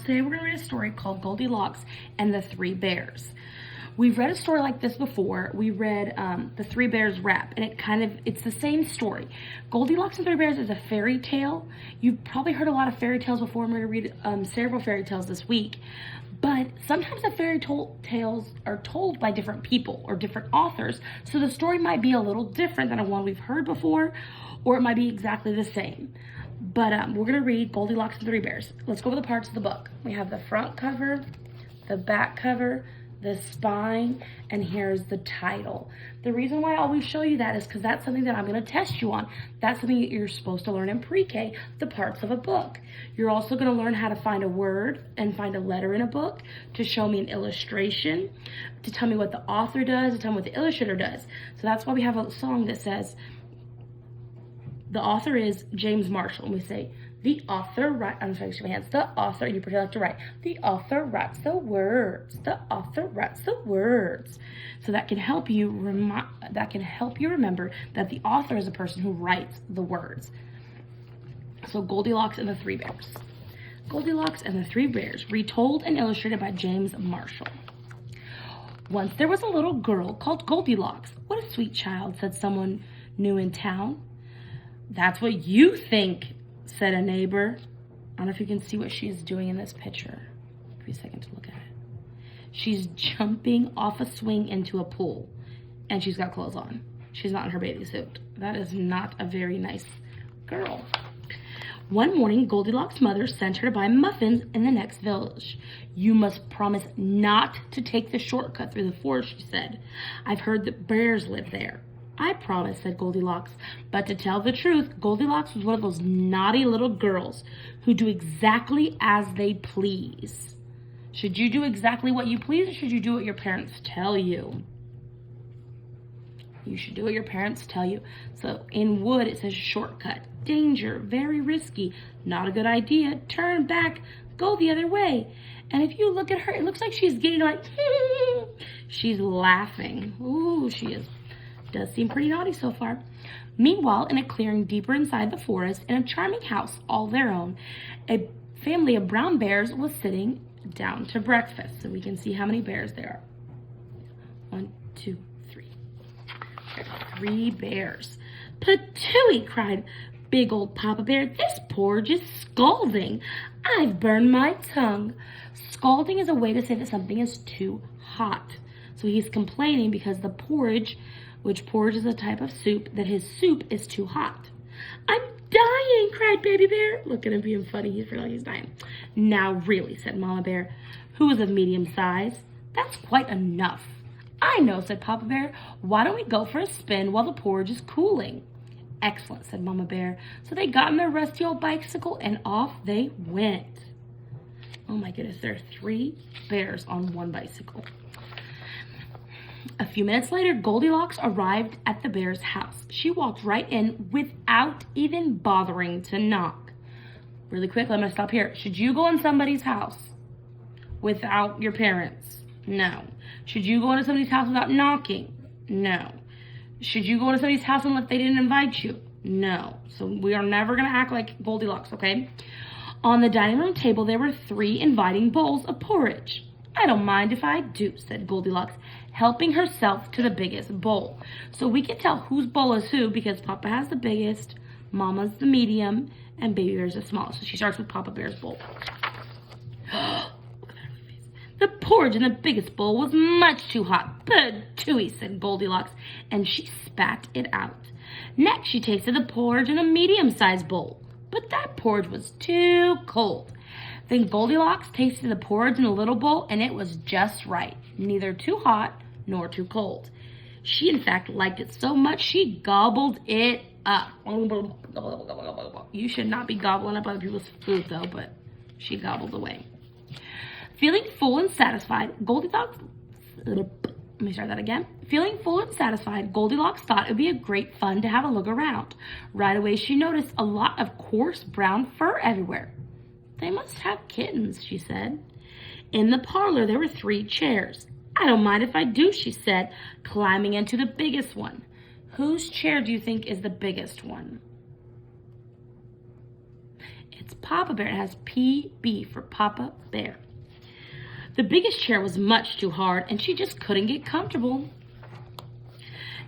today we're going to read a story called Goldilocks and the Three Bears. We've read a story like this before. We read The Three Bears Rap, and it's the same story. Goldilocks and Three Bears is a fairy tale. You've probably heard a lot of fairy tales before. I'm going to read several fairy tales this week. But sometimes the fairy tales are told by different people or different authors, so the story might be a little different than one we've heard before, or it might be exactly the same. But we're going to read Goldilocks and Three Bears. Let's go over the parts of the book. We have the front cover, the back cover, the spine, and here's the title. The reason why I always show you that is because that's something that I'm going to test you on. That's something that you're supposed to learn in pre-K, the parts of a book. You're also going to learn how to find a word and find a letter in a book, to show me an illustration, to tell me what the author does, to tell me what the illustrator does. So that's why we have a song that says, the author is James Marshall, and we say, the author writes, I'm sorry, my hands, the author, you pretend like to write, the author writes the words, the author writes the words. So that can help you remember that the author is the person who writes the words. So Goldilocks and the Three Bears. Goldilocks and the Three Bears, retold and illustrated by James Marshall. Once there was a little girl called Goldilocks. What a sweet child, said someone new in town. That's what you think, said a neighbor. I don't know if you can see what she's doing in this picture. Give me a second to look at it. She's jumping off a swing into a pool, and she's got clothes on. She's not in her bathing suit. That is not a very nice girl. One morning, Goldilocks' mother sent her to buy muffins in the next village. You must promise not to take the shortcut through the forest, she said. I've heard that bears live there. I promise, said Goldilocks. But to tell the truth, Goldilocks was one of those naughty little girls who do exactly as they please. Should you do exactly what you please, or should you do what your parents tell you? You should do what your parents tell you. So in wood, it says shortcut. Danger, very risky, not a good idea. Turn back, go the other way. And if you look at her, it looks like she's getting like, she's laughing. Ooh, she is. Does seem pretty naughty so far. Meanwhile, in a clearing deeper inside the forest, in a charming house all their own, a family of brown bears was sitting down to breakfast. So we can see how many bears there are. 1, 2, 3. There's 3 bears. Patooey, cried big old Papa Bear. This porridge is scalding. I've burned my tongue. Scalding is a way to say that something is too hot. So he's complaining because the porridge, which porridge is a type of soup, that his soup is too hot. I'm dying, cried Baby Bear. Look at him being funny. He's feeling like he's dying. Now really, said Mama Bear, who was of medium size. That's quite enough. I know, said Papa Bear. Why don't we go for a spin while the porridge is cooling? Excellent, said Mama Bear. So they got in their rusty old bicycle and off they went. Oh my goodness, there are 3 bears on one bicycle. A few minutes later, Goldilocks arrived at the bear's house. She walked right in without even bothering to knock. Really quick, I'm going to stop here. Should you go in somebody's house without your parents? No. Should you go into somebody's house without knocking? No. Should you go into somebody's house unless they didn't invite you? No. So we are never going to act like Goldilocks, okay? On the dining room table, there were 3 inviting bowls of porridge. I don't mind if I do, said Goldilocks, helping herself to the biggest bowl. So we can tell whose bowl is who because Papa has the biggest, Mama's the medium, and Baby Bear's the smallest. So she starts with Papa Bear's bowl. Look at her face. The porridge in the biggest bowl was much too hot. Patooey, said Goldilocks, and she spat it out. Next, she tasted the porridge in a medium-sized bowl, but that porridge was too cold. Then Goldilocks tasted the porridge in a little bowl, and it was just right. Neither too hot nor too cold. She, in fact, liked it so much she gobbled it up. You should not be gobbling up other people's food, though, but she gobbled away. Feeling full and satisfied, Goldilocks... Let me start that again. Feeling full and satisfied, Goldilocks thought it would be a great fun to have a look around. Right away, she noticed a lot of coarse brown fur everywhere. They must have kittens, she said. In the parlor, there were 3 chairs. I don't mind if I do, she said, climbing into the biggest one. Whose chair do you think is the biggest one? It's Papa Bear. It has PB for Papa Bear. The biggest chair was much too hard, and she just couldn't get comfortable.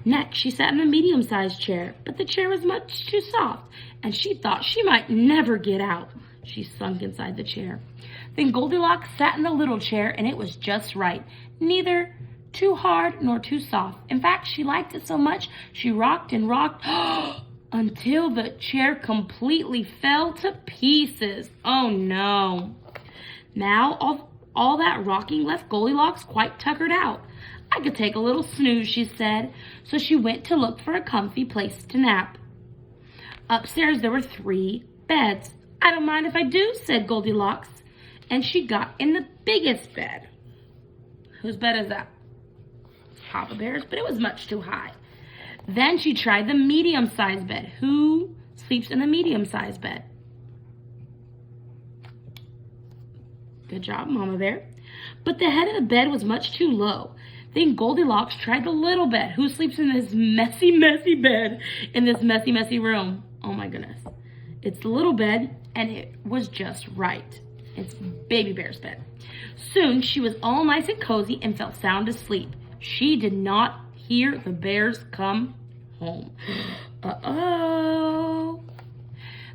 Next, she sat in the medium-sized chair, but the chair was much too soft, and she thought she might never get out. She sunk inside the chair. Then Goldilocks sat in the little chair, and it was just right. Neither too hard nor too soft. In fact, she liked it so much, she rocked and rocked until the chair completely fell to pieces. Oh, no. Now, all that rocking left Goldilocks quite tuckered out. I could take a little snooze, she said, so she went to look for a comfy place to nap. Upstairs there were 3 beds. I don't mind if I do, said Goldilocks, and she got in the biggest bed. Whose bed is that? Papa Bear's, but it was much too high. Then she tried the medium-sized bed. Who sleeps in the medium-sized bed? Good job, Mama Bear. But the head of the bed was much too low. Then Goldilocks tried the little bed. Who sleeps in this messy, messy bed in this messy, messy room? Oh my goodness. It's the little bed, and it was just right. It's Baby Bear's bed. Soon she was all nice and cozy and felt sound asleep. She did not hear the bears come home. Uh-oh.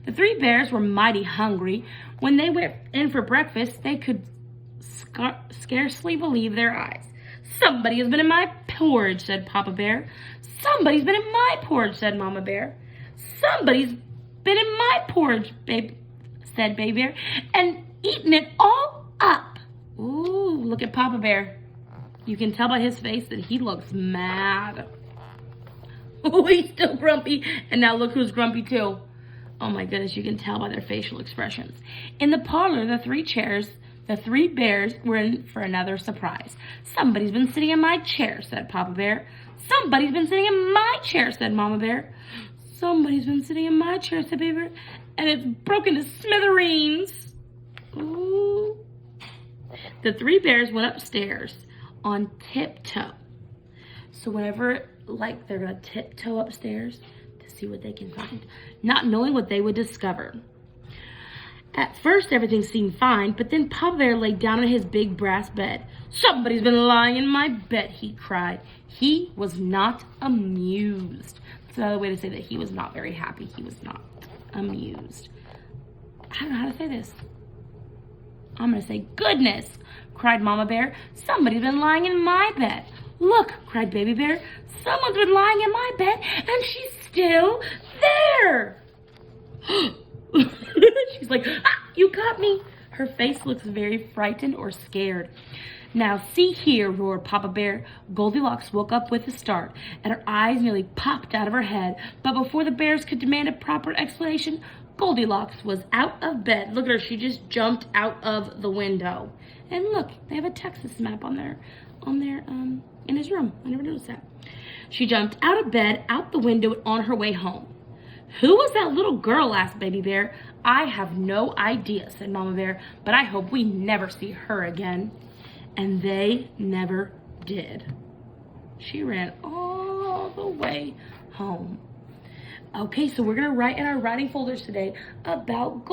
The 3 bears were mighty hungry. When they went in for breakfast, they could scarcely believe their eyes. Somebody has been in my porridge, said Papa Bear. Somebody's been in my porridge, said Mama Bear. Somebody's been in my porridge, said Baby Bear, and eaten it all up. Ooh, look at Papa Bear. You can tell by his face that he looks mad. Oh, he's still grumpy, and now look who's grumpy too. Oh my goodness, you can tell by their facial expressions. In the parlor, the 3 bears were in for another surprise. Somebody's been sitting in my chair, said Papa Bear. Somebody's been sitting in my chair, said Mama Bear. Somebody's been sitting in my chair, said Baby Bear, and it's broken to smithereens. Ooh. The 3 bears went upstairs on tiptoe. So whenever, they're going to tiptoe upstairs to see what they can find, not knowing what they would discover. At first, everything seemed fine, but then Papa Bear lay down on his big brass bed. Somebody's been lying in my bed, he cried. He was not amused. That's another way to say that he was not very happy. He was not amused. I don't know how to say this. I'm going to say, goodness, cried Mama Bear. Somebody's been lying in my bed. Look, cried Baby Bear. Someone's been lying in my bed, and she's still there. She's like, you got me. Her face looks very frightened or scared. Now see here, roared Papa Bear. Goldilocks woke up with a start, and her eyes nearly popped out of her head. But before the bears could demand a proper explanation, Goldilocks was out of bed. Look at her, she just jumped out of the window. And look, they have a Texas map on their in his room. I never noticed that. She jumped out of bed, out the window, on her way home. Who was that little girl? Asked Baby Bear. I have no idea, said Mama Bear, but I hope we never see her again. And they never did. She ran all the way home. Okay, so we're going to write in our writing folders today about